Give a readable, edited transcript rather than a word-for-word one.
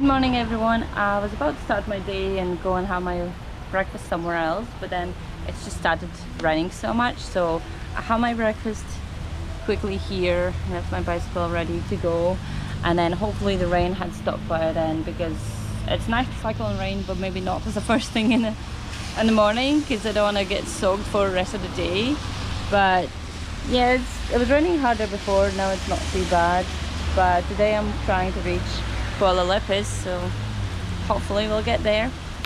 Good morning everyone. I was about to start my day and go and have my breakfast somewhere else, but then it's just started raining so much, so I have my breakfast quickly here. I have my bicycle ready to go, and then hopefully the rain had stopped by then, because it's nice to cycle in rain, but maybe not as the first thing in the morning, because I don't want to get soaked for the rest of the day. But yeah, it was raining harder before, now it's not too bad. But today I'm trying to reach Kuala Lumpur, so hopefully we'll get there.